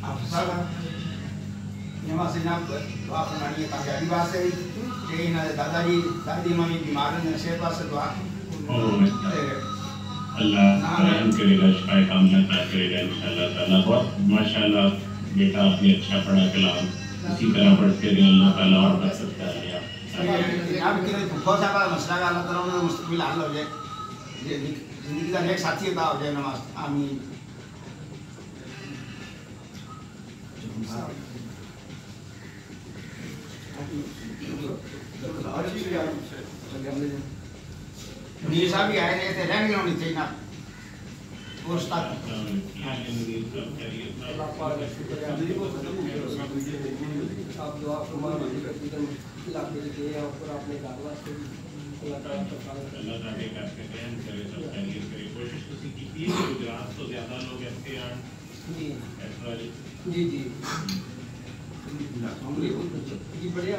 आप सारा यहाँ से ना दुआ फरमानी है ताकि अभी बात से ये ना दादाजी दादी मम्मी बीमार हैं सेहत वास्ते दुआ अल्लाह रहम करेगा, शिफाए कामना अता करेगा इंशाअल्लाह ताला। बहुत माशाअल्लाह बेटा आपने अच्छा पढ़ा कलाम, इसी तरह पढ़ते रहे, अल्लाह ताला और बरकत करे। आप के बहुत सारा मसला का अल्लाह ताला ने मुस्तकिल हल हो जाए, ये जिंदगी का नेक साथी अता हो जाए। नमाज आमीन। मीर साहब भी आए थे रहने होनी चाहिए ना उस तक आप दुआ फरमाइए इलाके के ऊपर आपने दावा से अल्लाह ताला करके रहम करे, सब खैरियत करे। कोशिश तो की थी गुजरात तो ज्यादा लोग ऐसे हैं जी जी जी बढ़िया